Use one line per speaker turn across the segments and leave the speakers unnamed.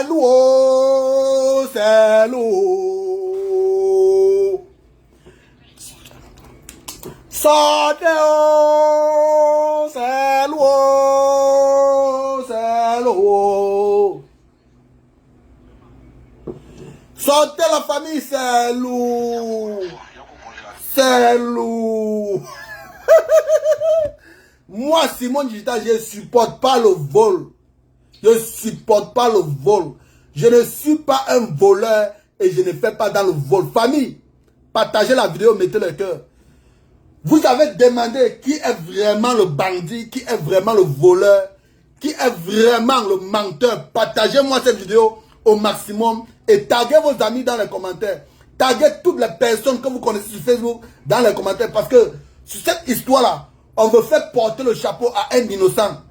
lourd, c'est lourd. Sortez, oh, c'est lourd, c'est lourd. Sortez la famille, c'est lourd. C'est lourd. Moi, Simon Digital, je ne supporte pas le vol. Je ne supporte pas le vol. Je ne suis pas un voleur et je ne fais pas dans le vol. Famille, partagez la vidéo, mettez le cœur. Vous avez demandé qui est vraiment le bandit, qui est vraiment le voleur, qui est vraiment le menteur. Partagez-moi cette vidéo au maximum et taguez vos amis dans les commentaires. Taguez toutes les personnes que vous connaissez sur Facebook dans les commentaires parce que sur cette histoire-là, on veut faire porter le chapeau à un innocent,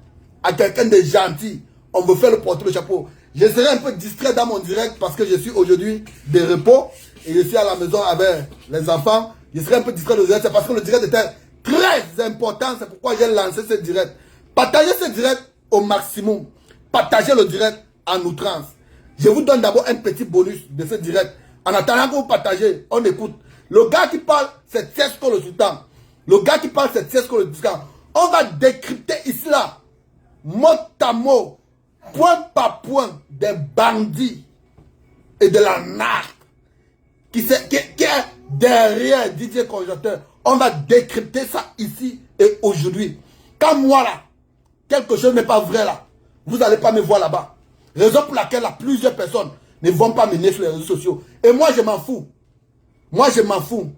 à quelqu'un de gentil. On veut faire le porter le chapeau. Je serai un peu distrait dans mon direct parce que je suis aujourd'hui de repos et je suis à la maison avec les enfants. Je serai un peu distrait de direct, c'est parce que le direct était très important. C'est pourquoi j'ai lancé ce direct. Partagez ce direct au maximum. Partagez le direct en outrance. Je vous donne d'abord un petit bonus de ce direct. En attendant que vous partagez, on écoute. Le gars qui parle, c'est Tiesco le Sultan. Le gars qui parle, c'est Tiesco le Sultan. On va décrypter ici là, mot à mot, point par point, des bandits et de la narque qui est derrière DJ Conjoncteur. On va décrypter ça ici et aujourd'hui. Quand moi là, quelque chose n'est pas vrai là, vous n'allez pas me voir là-bas. Raison pour laquelle là, plusieurs personnes ne vont pas mener sur les réseaux sociaux. Et moi je m'en fous. Moi je m'en fous.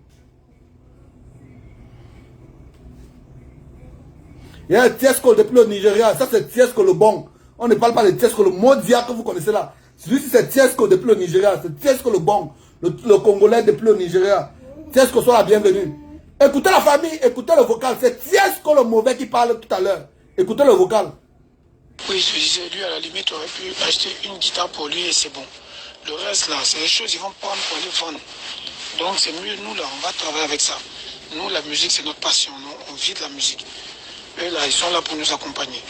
Il y a Tiesco depuis le Nigeria. Ça c'est Tiesco le bon. On ne parle pas de Tiesco le Modia que vous connaissez là. Celui-ci c'est Tiesco depuis le Nigeria. C'est Tiesco le bon. Le Congolais depuis le Nigeria. Tiesco soit la bienvenue. Écoutez la famille, écoutez le vocal. C'est Tiesco le mauvais qui parle tout à l'heure. Écoutez le vocal.
Oui, je disais, lui à la limite aurait pu acheter une guitare pour lui et c'est bon. Le reste là, c'est des choses qu'ils vont prendre pour aller vendre. Donc c'est mieux, nous là, on va travailler avec ça. Nous, la musique c'est notre passion. Nous, on vit de la musique. Eux là, ils sont là pour nous accompagner.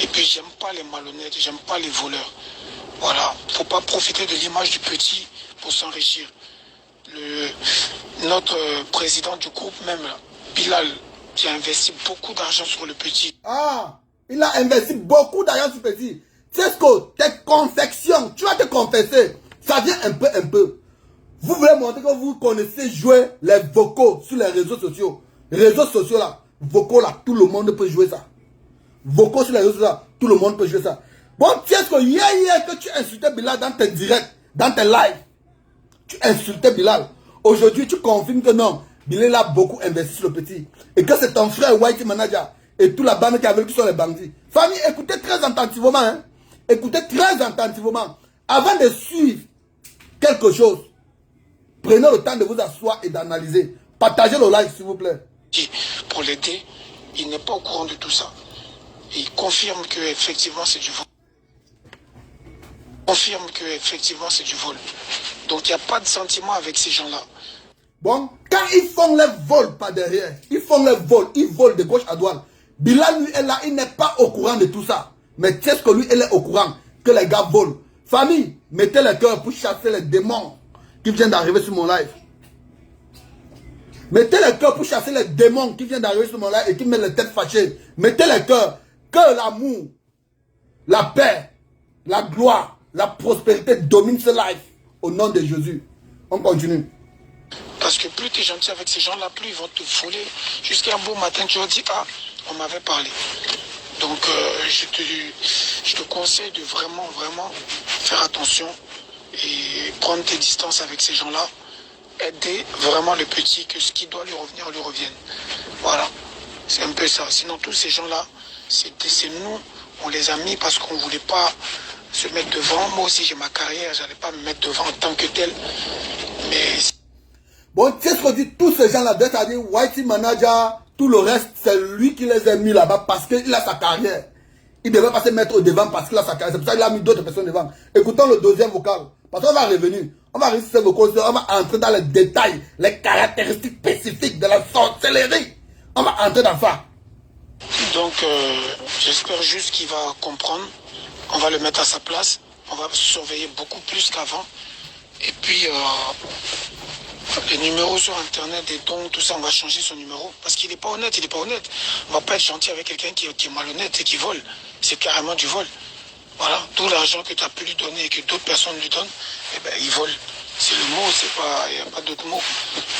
Et puis j'aime pas les malhonnêtes, j'aime pas les voleurs. Voilà, faut pas profiter de l'image du petit pour s'enrichir. Notre président du groupe même, là, Bilal, qui a investi beaucoup d'argent sur le petit.
Ah, il a investi beaucoup d'argent sur le petit. C'est ce que tes confections, tu vas te confesser. Ça vient un peu. Vous voulez montrer que vous connaissez jouer les vocaux sur les réseaux sociaux. Les réseaux sociaux là, vocaux là, tout le monde peut jouer ça. Vocaux sur les réseaux sociaux là, tout le monde peut jouer ça. Bon, tiens, ce que hier que tu insultais Bilal dans tes directs, dans tes lives. Tu insultais Bilal. Aujourd'hui, tu confirmes que non, Bilal a beaucoup investi sur le petit. Et que c'est ton frère Whitey Manager et toute la bande qui avait qui sont les bandits. Famille, écoutez très attentivement. Hein? Écoutez très attentivement. Avant de suivre quelque chose, prenez le temps de vous asseoir et d'analyser. Partagez le like, s'il vous plaît.
Pour l'aider, il n'est pas au courant de tout ça. Et il confirme qu'effectivement c'est du vol. Confirme qu'effectivement c'est du vol. Donc il n'y a pas de sentiment avec ces gens-là.
Bon, quand ils font les vols par derrière, ils font les vols, ils volent de gauche à droite. Bilal, lui, est là, il n'est pas au courant de tout ça. Mais qu'est-ce que lui, il est au courant que les gars volent. Famille, mettez le cœur pour chasser les démons qui viennent d'arriver sur mon live. Mettez le cœur pour chasser les démons qui viennent d'arriver sur mon live et qui mettent les têtes fâchées. Mettez le cœur, que l'amour, la paix, la gloire, la prospérité domine ce live. Au nom de Jésus. On continue.
Parce que plus tu es gentil avec ces gens-là, plus ils vont te voler. Jusqu'à un beau matin, tu vas dire, ah, on m'avait parlé. Donc, je te conseille de vraiment faire attention et prendre tes distances avec ces gens-là. Aider vraiment le petit, que ce qui doit lui revenir lui revienne. Voilà, c'est un peu ça. Sinon, tous ces gens-là, c'est nous, on les a mis parce qu'on ne voulait pas se mettre devant. Moi aussi, j'ai ma carrière, je n'allais pas me mettre devant en tant que tel. Mais...
Bon, tu sais ce que dit tous ces gens-là, c'est-à-dire Whitey Manager, tout le reste, c'est lui qui les a mis là-bas parce qu'il a sa carrière. Il ne devait pas se mettre au devant parce qu'il a sa carrière. C'est pour ça qu'il a mis d'autres personnes devant. Écoutons le deuxième vocal. Parce qu'on va revenir. On va réussir ce vocal, on va entrer dans les détails, les caractéristiques spécifiques de la sorcellerie. On va entrer dans ça.
Donc, j'espère juste qu'il va comprendre. On va le mettre à sa place. On va surveiller beaucoup plus qu'avant. Et puis, les numéros sur Internet, des dons, tout ça, on va changer son numéro. Parce qu'il n'est pas honnête, il n'est pas honnête. On va pas être gentil avec quelqu'un qui est malhonnête et qui vole. C'est carrément du vol. Voilà, tout l'argent que tu as pu lui donner et que d'autres personnes lui donnent, eh ben, il vole. C'est le mot, il n'y a pas d'autre mot.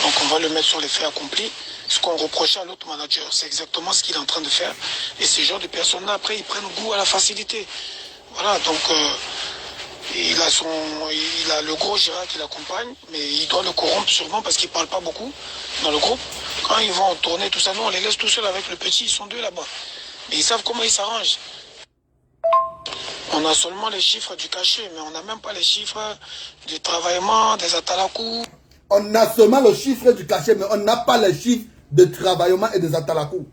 Donc on va le mettre sur les faits accomplis. Ce qu'on reprochait à l'autre manager, c'est exactement ce qu'il est en train de faire. Et ces genres de personnes-là, après, ils prennent goût à la facilité. Voilà, donc il a le gros Gérard qui l'accompagne, mais il doit le corrompre sûrement parce qu'il ne parle pas beaucoup dans le groupe. Quand ils vont tourner tout ça, nous on les laisse tout seuls avec le petit, ils sont deux là-bas. Mais ils savent comment ils s'arrangent. On a seulement les chiffres du cachet, mais on n'a même pas les chiffres du travaillement, des atalakou.
On a seulement le chiffre du cachet, mais on n'a pas les chiffres de travaillement et des atalakou.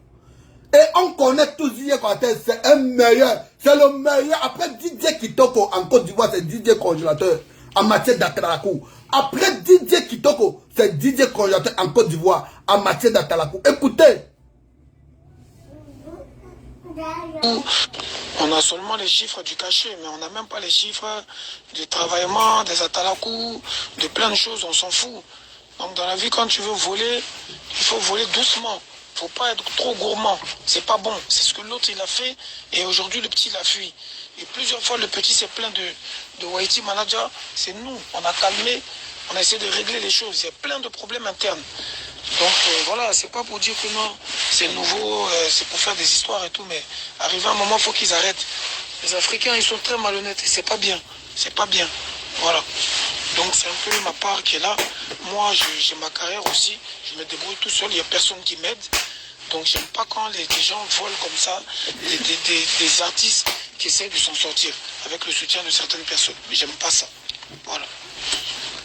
Et on connaît tous DJ Konaté, c'est un meilleur, c'est le meilleur. Après DJ Kitoko en Côte d'Ivoire, c'est DJ congélateur en matière d'atalakou. Après DJ Kitoko, c'est DJ congélateur en Côte d'Ivoire en matière d'atalakou. Écoutez.
On a seulement les chiffres du cachet, mais on n'a même pas les chiffres du travaillement, des atalakou, de plein de choses, on s'en fout. Donc dans la vie, quand tu veux voler, il faut voler doucement. Il ne faut pas être trop gourmand. C'est pas bon. C'est ce que l'autre il a fait et aujourd'hui le petit l'a fui. Et plusieurs fois le petit s'est plaint de Whitey Manager. C'est nous. On a calmé, on a essayé de régler les choses. Il y a plein de problèmes internes. Donc voilà, c'est pas pour dire que non, c'est nouveau, c'est pour faire des histoires et tout, mais arrivé un moment, il faut qu'ils arrêtent. Les Africains, ils sont très malhonnêtes et c'est pas bien. C'est pas bien. Voilà. Donc c'est un peu ma part qui est là. Moi, j'ai ma carrière aussi. Je me débrouille tout seul, il n'y a personne qui m'aide. Donc j'aime pas quand les gens volent comme ça, des artistes qui essaient de s'en sortir avec le soutien de certaines personnes. Mais j'aime pas ça. Voilà.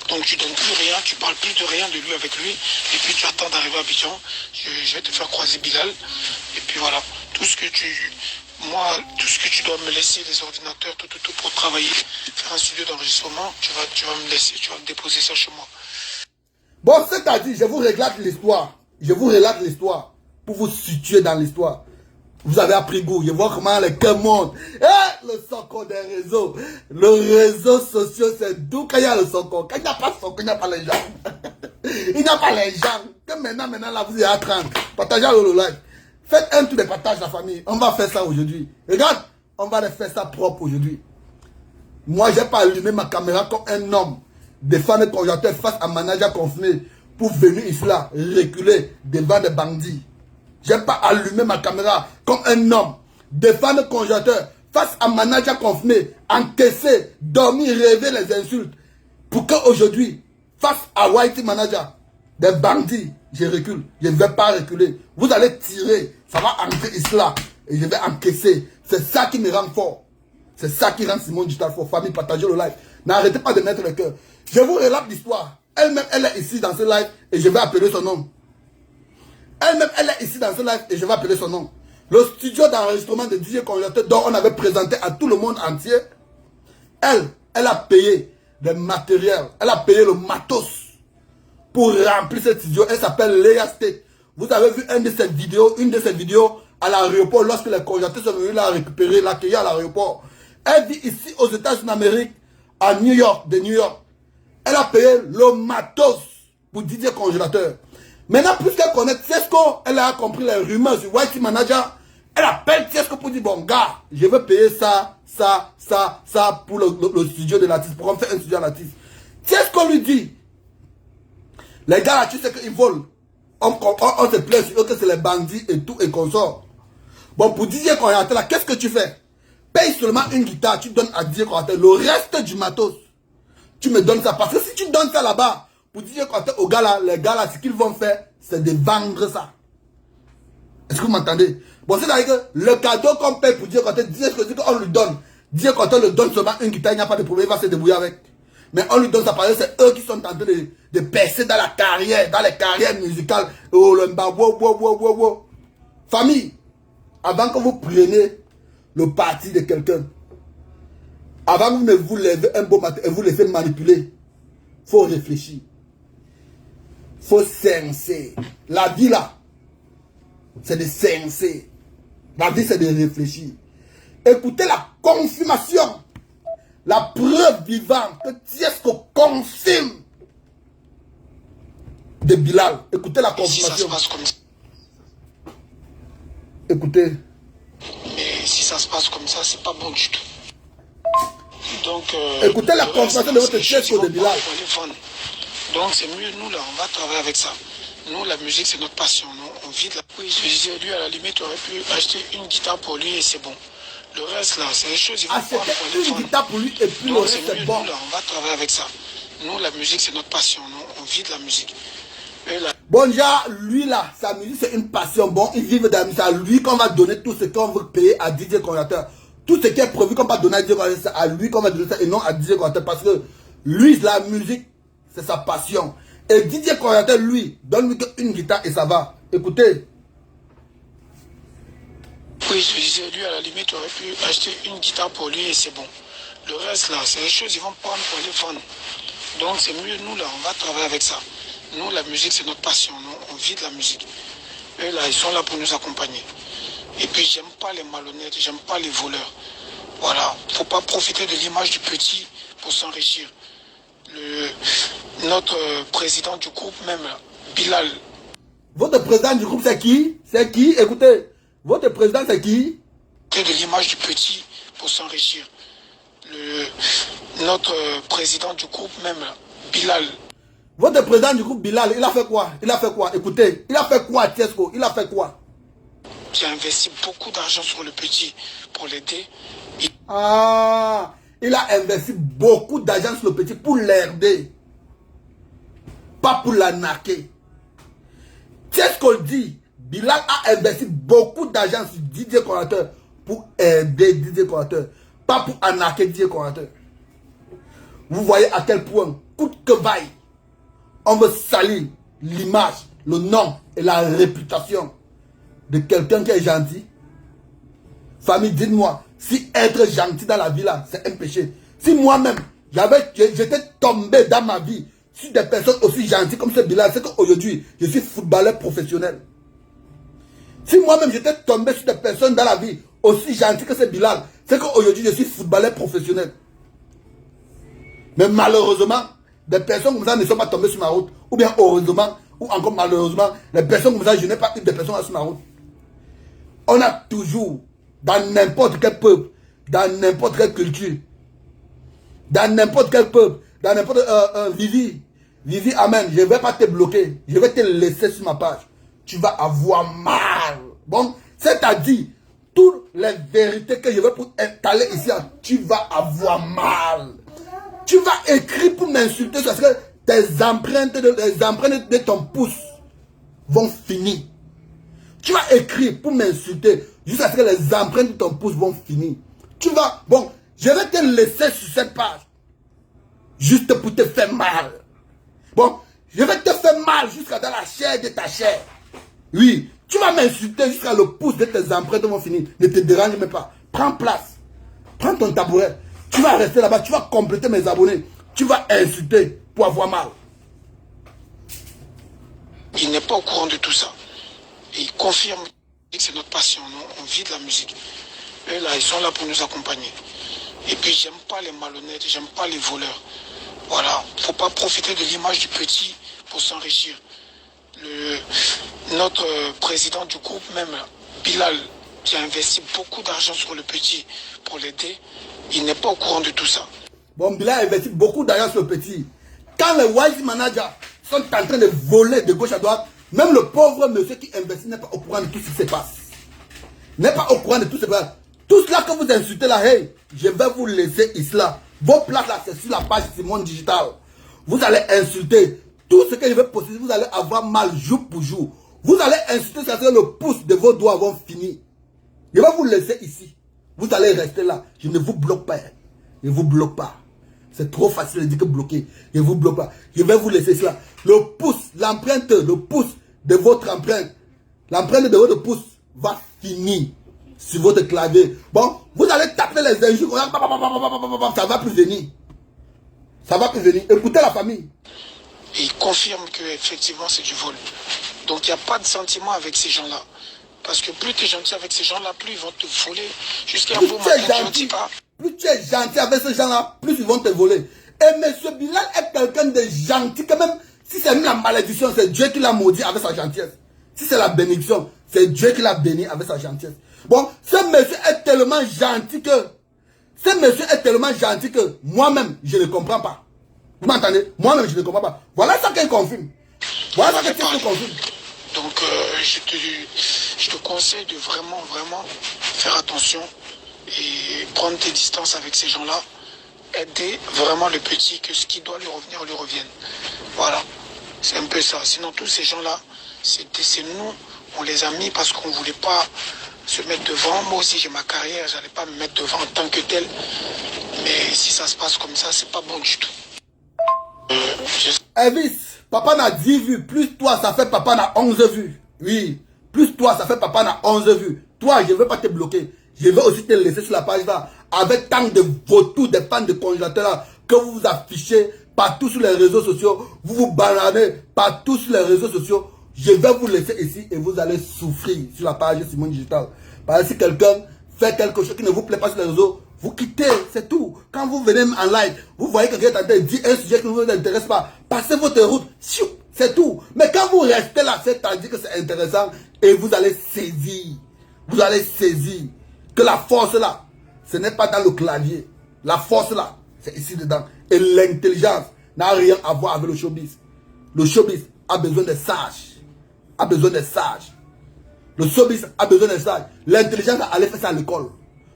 Donc tu donnes plus rien, tu parles plus de rien de lui avec lui, et puis tu attends d'arriver à Abidjan, je vais te faire croiser Bilal, et puis voilà, tout ce que tu dois me laisser, les ordinateurs, tout pour travailler, faire un studio d'enregistrement, tu vas me laisser, tu vas me déposer ça chez moi.
Bon, c'est-à-dire, je vous relate l'histoire, pour vous situer dans l'histoire. Vous avez appris goût, je vois comment les cœurs montent. Eh, le socon des réseaux. Le réseau social, c'est d'où quand il y a le socon. Quand il n'y a pas de socon, il n'y a pas les gens. Il n'y a pas les gens. Que maintenant, là, vous êtes à 30. Partagez le live. Faites un tour de partage, la famille. On va faire ça aujourd'hui. Regarde, on va faire ça propre aujourd'hui. Moi, je n'ai pas allumé ma caméra comme un homme. Défendre le congélateur face à un manager confirmé pour venir ici là, reculer devant des bandits. Je n'ai pas allumé ma caméra comme un homme, défendre le congélateur face à un manager confirmé, encaisser, dormir, rêver les insultes. Pour qu'aujourd'hui, face à Whitey Manager, des bandits, je recule. Je ne vais pas reculer. Vous allez tirer, ça va entrer ici là, et je vais encaisser. C'est ça qui me rend fort. C'est ça qui rend Simon Digital fort. Famille, partagez le live. N'arrêtez pas de mettre le cœur. Je vous relate l'histoire. Elle-même, elle est ici dans ce live et je vais appeler son nom. Elle-même, elle est ici dans ce live et je vais appeler son nom. Le studio d'enregistrement de DJ Congélateur dont on avait présenté à tout le monde entier. Elle a payé le matériel. Elle a payé le matos pour remplir ce studio. Elle s'appelle Léa State. Vous avez vu une de ses vidéos à l'aéroport lorsque les congélateurs sont venus la récupérer, l'accueillir à l'aéroport. Elle vit ici aux États-Unis d'Amérique, à New York, de New York. Elle a payé le matos pour DJ Congélateur. Maintenant, puisqu'elle connaît Tiesco, elle a compris les rumeurs sur Whitey Manager. Elle appelle Tiesco pour dire, bon gars, je veux payer ça pour le studio de l'artiste, pour qu'on fasse un studio à l'artiste. Tiesco lui dit, les gars là, tu sais qu'ils volent. On se plaint sur eux que c'est les bandits et tout et qu'on sort. Bon, pour DJ Congélateur là, qu'est-ce que tu fais? Paye seulement une guitare, tu donnes à DJ Congélateur le reste du matos. Tu me donnes ça. Parce que si tu donnes ça là-bas, pour dire aux gars là, les gars là, ce qu'ils vont faire, c'est de vendre ça. Est-ce que vous m'entendez? Bon, c'est-à-dire que le cadeau qu'on paye pour dire qu'on lui donne, dire qu'on le donne seulement une guitare, il n'y a pas de problème, il va se débrouiller avec. Mais on lui donne ça parce que c'est eux qui sont en train de percer dans la carrière, dans les carrières musicales. Oh, le mba, wow. Famille, avant que vous preniez le parti de quelqu'un, avant que vous ne vous levez un beau matin et vous laissez manipuler, il faut réfléchir. Il faut senser. La vie là, c'est de senser. La vie c'est de réfléchir. Écoutez la confirmation la preuve vivante que Tiesco confirme de Bilal. Écoutez la confirmation.
Si ça se passe comme ça.
Écoutez.
Mais si ça se passe comme ça, c'est pas bon du tout. Donc,
écoutez la confirmation de votre Tiesco de Bilal.
Donc c'est mieux, nous là, on va travailler avec ça. Nous, la musique, c'est notre passion. Nous, on vit de la... Oui, je disais, lui, à la limite, aurait pu acheter une guitare pour lui et c'est bon. Le reste, là, c'est des choses...
Acheter une guitare pour lui et puis le reste, c'est bon.
Nous, là, on va travailler avec ça. Nous, la musique, c'est notre passion. Nous, on vit de la musique. Là...
Bon, déjà, lui, là, sa musique, c'est une passion. Bon, il vit de la musique. C'est à lui qu'on va donner tout ce qu'on veut payer à DJ Konaté. Tout ce qui est prévu qu'on va donner à DJ Konaté, c'est à lui qu'on va donner ça et non à DJ Konaté. Parce que lui, la musique, c'est sa passion. Et DJ Konaté, lui, donne-lui qu'une guitare et ça va. Écoutez.
Oui, je disais, lui, à la limite, aurait pu acheter une guitare pour lui et c'est bon. Le reste, là, c'est des choses qu'ils vont prendre pour les vendre. Donc, c'est mieux, nous, là, on va travailler avec ça. Nous, la musique, c'est notre passion. Nous, on vit de la musique. Eux, là, ils sont là pour nous accompagner. Et puis, j'aime pas les malhonnêtes, j'aime pas les voleurs. Voilà. Faut pas profiter de l'image du petit pour s'enrichir. Notre président du groupe même, là, Bilal.
Votre président du groupe, c'est qui? C'est qui? Écoutez. Votre président, c'est qui?
De l'image du petit pour s'enrichir. Notre président du groupe même, là, Bilal.
Votre président du groupe Bilal, il a fait quoi? Il a fait quoi? Écoutez, il a fait quoi, Tiesco? Il a fait quoi?
J'ai investi beaucoup d'argent sur le petit pour l'aider.
Ah, il a investi beaucoup d'argent sur le petit pour l'aider. Pas pour l'arnaquer. Tiesco dit, Bilal a investi beaucoup d'argent sur DJ Konaté pour aider DJ Konaté. Pas pour arnaquer DJ Konaté. Vous voyez à quel point, coûte que vaille, on veut salir l'image, le nom et la réputation de quelqu'un qui est gentil. Famille, dites-moi, si être gentil dans la vie là, c'est un péché. Si moi-même, j'étais tombé dans ma vie sur des personnes aussi gentilles comme ce Bilal, c'est qu'aujourd'hui, je suis footballeur professionnel. Si moi-même, j'étais tombé sur des personnes dans la vie aussi gentilles que ce Bilal, c'est qu'aujourd'hui, je suis footballeur professionnel. Mais malheureusement, des personnes comme ça ne sont pas tombées sur ma route. Ou bien heureusement, ou encore malheureusement, les personnes comme ça, je n'ai pas eu des personnes sur ma route. On a toujours, dans n'importe quel peuple, dans n'importe quelle culture, dans n'importe quel peuple, dans n'importe Vivi, amen, je ne vais pas te bloquer, je vais te laisser sur ma page. Tu vas avoir mal. Bon, c'est-à-dire, toutes les vérités que je vais pour étaler ici, tu vas avoir mal. Tu vas écrire pour m'insulter parce que tes empreintes de ton pouce vont finir. Tu vas écrire pour m'insulter jusqu'à ce que les empreintes de ton pouce vont finir. Tu vas... Bon, je vais te laisser sur cette page. Juste pour te faire mal. Bon, je vais te faire mal jusqu'à dans la chair de ta chair. Oui, tu vas m'insulter jusqu'à le pouce de tes empreintes vont finir. Ne te dérange même pas. Prends place. Prends ton tabouret. Tu vas rester là-bas. Tu vas compléter mes abonnés. Tu vas insulter pour avoir mal.
Il n'est pas au courant de tout ça. Et il confirme que c'est notre passion. Nous, on vit de la musique. Eux, là, ils sont là pour nous accompagner. Et puis, j'aime pas les malhonnêtes, j'aime pas les voleurs. Voilà. Faut pas profiter de l'image du petit pour s'enrichir. Notre président du groupe même, Bilal, qui a investi beaucoup d'argent sur le petit pour l'aider, il n'est pas au courant de tout ça.
Bon, Bilal a investi beaucoup d'argent sur le petit. Quand les wise managers sont en train de voler de gauche à droite, même le pauvre monsieur qui investit n'est pas au courant de tout ce qui se passe. N'est pas au courant de tout ce qui se passe. Tout cela que vous insultez là, hey, je vais vous laisser ici là. Vos places là, c'est sur la page Simon Digital. Vous allez insulter. Tout ce que je vais posséder, vous allez avoir mal jour pour jour. Vous allez insulter, ça que le pouce de vos doigts vont finir. Je vais vous laisser ici. Vous allez rester là. Je ne vous bloque pas. Je ne vous bloque pas. C'est trop facile de dire que bloquer. Je ne vous bloque pas. Je vais vous laisser cela. Le pouce, l'empreinte, le pouce de votre empreinte. L'empreinte de votre pouce va finir sur votre clavier. Bon, vous allez taper les injures. Ça va plus venir. Ça va plus venir. Écoutez la famille.
Et il confirme qu'effectivement c'est du vol. Donc il n'y a pas de sentiment avec ces gens-là. Parce que plus tu es gentil avec ces gens-là, plus ils vont te voler. Jusqu'à un beau matin, tu dis pas.
Plus tu es gentil avec ces gens-là, plus ils vont te voler. Et M. Bilal est quelqu'un de gentil, quand même. Si c'est même la malédiction, c'est Dieu qui l'a maudit avec sa gentillesse. Si c'est la bénédiction, c'est Dieu qui l'a béni avec sa gentillesse. Bon, ce monsieur est tellement gentil que... Ce monsieur est tellement gentil que moi-même, je ne comprends pas. Vous m'entendez? Moi-même, je ne comprends pas. Voilà ça qu'il confirme. Voilà ça qu'il confirme.
Donc, je te conseille de vraiment, vraiment faire attention et prendre tes distances avec ces gens-là. Aider vraiment le petit, que ce qui doit lui revenir lui revienne. Voilà, c'est un peu ça. Sinon, tous ces gens-là, c'est nous, on les a mis parce qu'on ne voulait pas se mettre devant. Moi aussi, j'ai ma carrière, je n'allais pas me mettre devant en tant que tel. Mais si ça se passe comme ça, c'est pas bon du tout.
Elvis, papa n'a 10 vues, plus toi, ça fait papa n'a 11 vues. Oui, plus toi, ça fait papa n'a 11 vues. Toi, je ne veux pas te bloquer. Je vais aussi te laisser sur la page là, avec tant de vautours, des fans de congélateurs là, que vous vous affichez partout sur les réseaux sociaux, vous vous bananez partout sur les réseaux sociaux. Je vais vous laisser ici et vous allez souffrir sur la page Simon Digital. Parce que si quelqu'un fait quelque chose qui ne vous plaît pas sur les réseaux, vous quittez, c'est tout. Quand vous venez en live, vous voyez que quelqu'un est en train de dire un sujet qui ne vous intéresse pas, passez votre route, c'est tout. Mais quand vous restez là, c'est-à-dire que c'est intéressant et vous allez saisir. Vous allez saisir que la force là, ce n'est pas dans le clavier. La force là, c'est ici dedans. Et l'intelligence n'a rien à voir avec le showbiz. Le showbiz a besoin des sages. A besoin des sages. Le showbiz a besoin des sages. L'intelligence allait faire ça à l'école.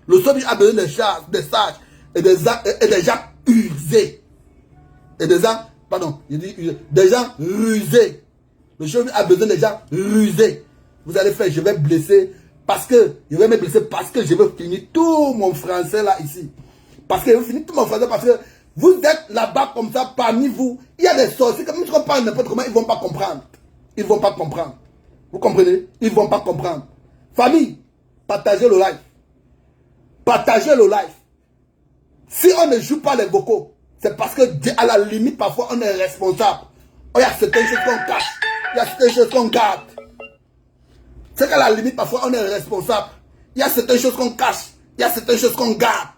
Le showbiz a besoin des sages et des gens usés. Et des gens, pardon, je dis usés, des gens rusés. Le showbiz a besoin des gens rusés. Vous allez faire, je vais blesser. Parce que, je vais me blesser parce que je veux finir tout mon français là, ici. Parce que je veux finir tout mon français parce que vous êtes là-bas comme ça, parmi vous. Il y a des sorciers, comme ils ne parlent n'importe comment, ils ne vont pas comprendre. Ils ne vont pas comprendre. Vous comprenez? Ils ne vont pas comprendre. Famille, partagez le live. Partagez le live. Si on ne joue pas les vocaux, c'est parce que, à la limite, parfois, on est responsable. Oh, il y a certaines choses qu'on cache. Il y a certaines choses qu'on garde. C'est qu'à la limite, parfois, on est responsable. Il y a certaines choses qu'on cache. Il y a certaines choses qu'on garde.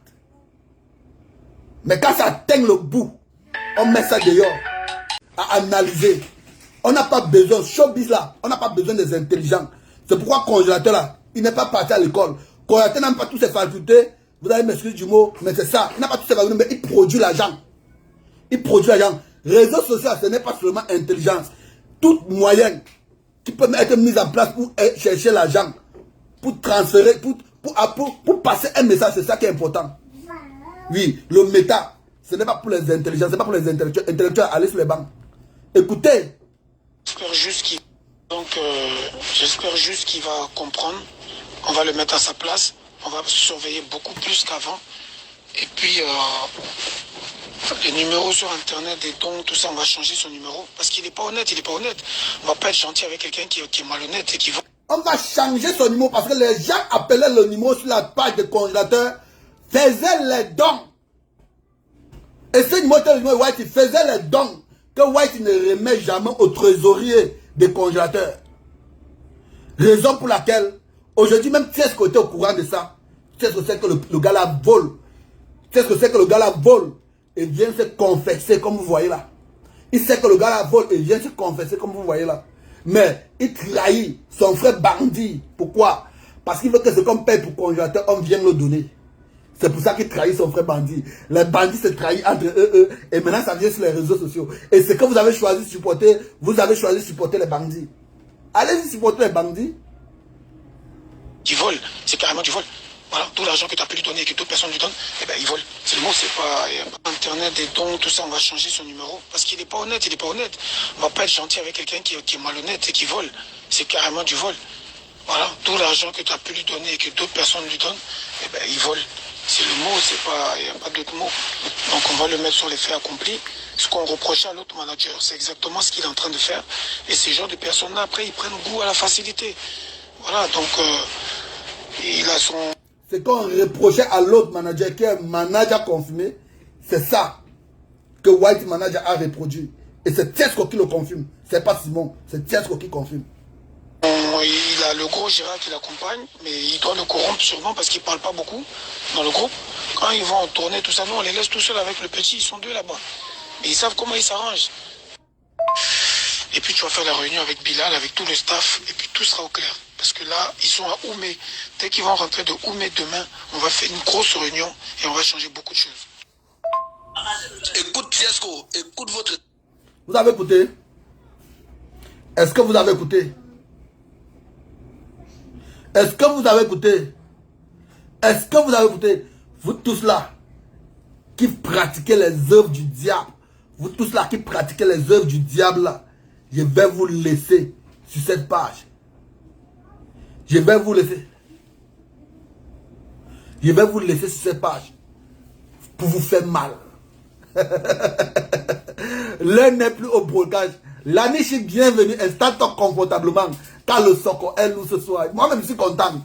Mais quand ça atteint le bout, on met ça dehors. À analyser. On n'a pas besoin, showbiz là, on n'a pas besoin des intelligents. C'est pourquoi congélateur là, il n'est pas parti à l'école. Congélateur n'a pas toutes ses facultés. Vous allez m'excuser du mot, mais c'est ça. Il n'a pas toutes ses facultés, mais il produit l'argent. Il produit l'argent. Réseau social, ce n'est pas seulement intelligence. Toute moyenne qui peut être mise en place pour chercher l'argent, pour transférer, pour passer un message, c'est ça qui est important. Oui, le méta, ce n'est pas pour les intelligents, ce n'est pas pour les intellectuels, allez sur les bancs. Écoutez.
J'espère juste qu'il va comprendre. On va le mettre à sa place. On va surveiller beaucoup plus qu'avant. Et puis, les numéros sur Internet, des dons, tout ça, on va changer son numéro. Parce qu'il n'est pas honnête, il n'est pas honnête. On va pas être gentil avec quelqu'un qui est malhonnête et qui va...
On va changer son numéro parce que les gens appelaient le numéro sur la page de congélateur, faisaient les dons. Et ce numéro White, il faisait les dons que White ne remet jamais au trésorier des congélateurs. Raison pour laquelle, aujourd'hui même, tu sais ce que tu es au courant de ça. Tu sais ce que c'est que le gars là vole. Tu sais ce que c'est que le gars là vole et vient se confesser comme vous voyez là. Il sait que le gars là vole et vient se confesser comme vous voyez là. Mais il trahit son frère bandit. Pourquoi? Parce qu'il veut que ce qu'on paye pour congélateur, on vienne le donner. C'est pour ça qu'il trahit son frère bandit. Les bandits se trahissent entre eux et maintenant ça vient sur les réseaux sociaux. Et ce que vous avez choisi de supporter, vous avez choisi de supporter les bandits. Allez-y supporter les bandits.
Qui volent, c'est carrément du vol. Voilà, tout l'argent que tu as pu lui donner et que d'autres personnes lui donnent, eh ben il vole. C'est le mot, c'est pas Internet, des dons, tout ça, on va changer son numéro. Parce qu'il n'est pas honnête, il n'est pas honnête. On va pas être gentil avec quelqu'un qui est malhonnête et qui vole. C'est carrément du vol. Voilà, tout l'argent que tu as pu lui donner et que d'autres personnes lui donnent, eh ben il vole. C'est le mot, il n'y a pas d'autre mot. Donc on va le mettre sur les faits accomplis. Ce qu'on reprochait à l'autre manager, c'est exactement ce qu'il est en train de faire. Et ces genres de personnes-là, après, ils prennent goût à la facilité. Voilà, donc il a son...
Ce qu'on reprochait à l'autre manager, qui est un manager confirmé, c'est ça que White Manager a reproduit. Et c'est Tiesco qui le confirme. C'est pas Simon, c'est Tiesco qui confirme.
Il a le gros Gérard qui l'accompagne, mais il doit le corrompre sûrement parce qu'il ne parle pas beaucoup dans le groupe. Quand ils vont tourner tout ça, nous on les laisse tout seuls avec le petit, ils sont deux là-bas. Mais ils savent comment ils s'arrangent. Et puis tu vas faire la réunion avec Bilal, avec tout le staff, et puis tout sera au clair. Parce que là, ils sont à Oumé. Dès qu'ils vont rentrer de Oumé demain, on va faire une grosse réunion et on va changer beaucoup de choses. Écoute Fiasco, écoute votre...
Vous avez écouté? Est-ce que vous avez écouté? Est-ce que vous avez écouté? Est-ce que vous avez écouté? Vous tous là, qui pratiquez les œuvres du diable, vous tous là qui pratiquez les œuvres du diable là, je vais vous laisser sur cette page. Je vais vous laisser. Je vais vous laisser sur cette page pour vous faire mal. L'un n'est plus au blocage. L'aniche est bienvenue, installe-toi confortablement. Car le soco est lourd ce soir. Moi-même, je suis content.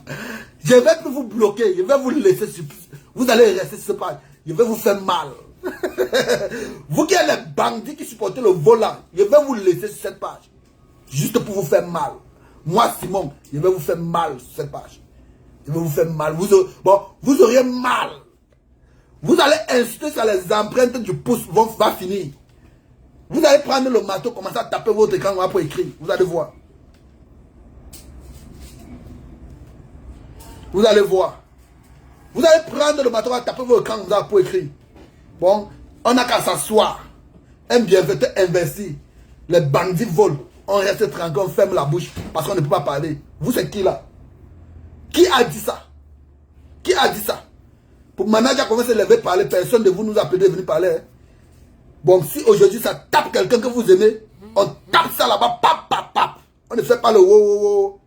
Je vais plus vous bloquer. Je vais vous laisser sur... Vous allez rester sur cette page. Je vais vous faire mal. Vous qui êtes les bandits qui supportez le volant, je vais vous laisser sur cette page. Juste pour vous faire mal. Moi, Simon, je vais vous faire mal sur cette page. Je vais vous faire mal. Vous auriez mal. Vous allez insister sur les empreintes du pouce va finir. Vous allez prendre le marteau, commencer à taper votre écran pour écrire. Vous allez voir. Vous allez voir. Vous allez prendre le marteau, taper votre écran pour écrire. Bon, on n'a qu'à s'asseoir. Un bienfaiteur investi. Les bandits volent. On reste tranquille, on ferme la bouche parce qu'on ne peut pas parler. Vous, c'est qui là? Qui a dit ça? Qui a dit ça? Pour manager comment se lever parler, personne de vous nous appelle de venir parler. Hein? Bon, si aujourd'hui ça tape quelqu'un que vous aimez, on tape ça là-bas, pap, pap, pap. On ne fait pas le wow, wow, wow.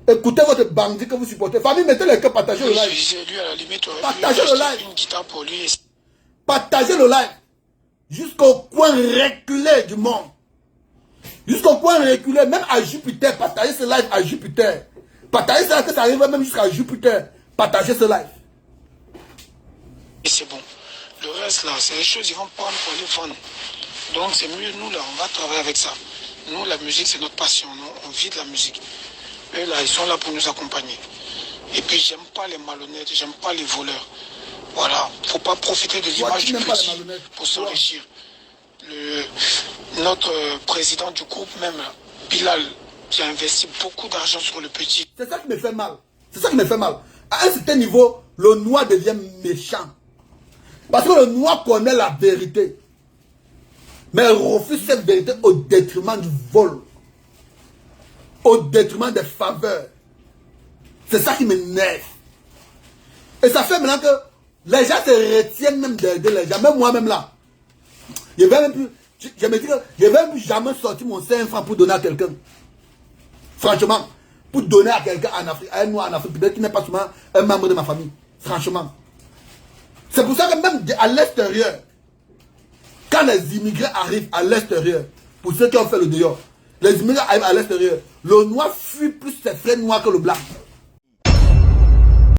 Écoutez votre bandit que vous supportez. Famille, mettez les cœurs, partagez le live.
Lui, à la limite,
partagez le live.
Une guitare pour lui.
Partagez le live. Jusqu'au coin reculé du monde. Jusqu'au coin reculé, même à Jupiter. Partagez ce live à Jupiter. Partagez ça, que ça arrive même jusqu'à Jupiter. Partagez ce live.
Et c'est bon. Le reste là, c'est les choses, ils vont prendre pour les vendre. Donc c'est mieux, nous là, on va travailler avec ça. Nous, la musique, c'est notre passion. Nous, on vit de la musique. Eux là, ils sont là pour nous accompagner. Et puis, j'aime pas les malhonnêtes, j'aime pas les voleurs. Voilà, faut pas profiter de l'image du petit pour s'enrichir. Notre président du groupe même, là, Bilal, qui a investi beaucoup d'argent sur le petit.
C'est ça qui me fait mal. C'est ça qui me fait mal. À un certain niveau, le noir devient méchant. Parce que le noir connaît la vérité. Mais il refuse cette vérité au détriment du vol. Au détriment des faveurs. C'est ça qui m'énerve. Et ça fait maintenant que les gens se retiennent même d'aider les gens. Même moi-même là. Je vais même plus, je me dis que je vais même plus jamais sortir mon 5 francs pour donner à quelqu'un. Franchement. Pour donner à quelqu'un en Afrique, à un noir en Afrique, peut-être qui n'est pas seulement un membre de ma famille. Franchement. C'est pour ça que même à l'extérieur, quand les immigrés arrivent à l'extérieur, pour ceux qui ont fait le dehors, les immigrés arrivent à l'extérieur, le noir fuit plus ses frères noirs que le blanc.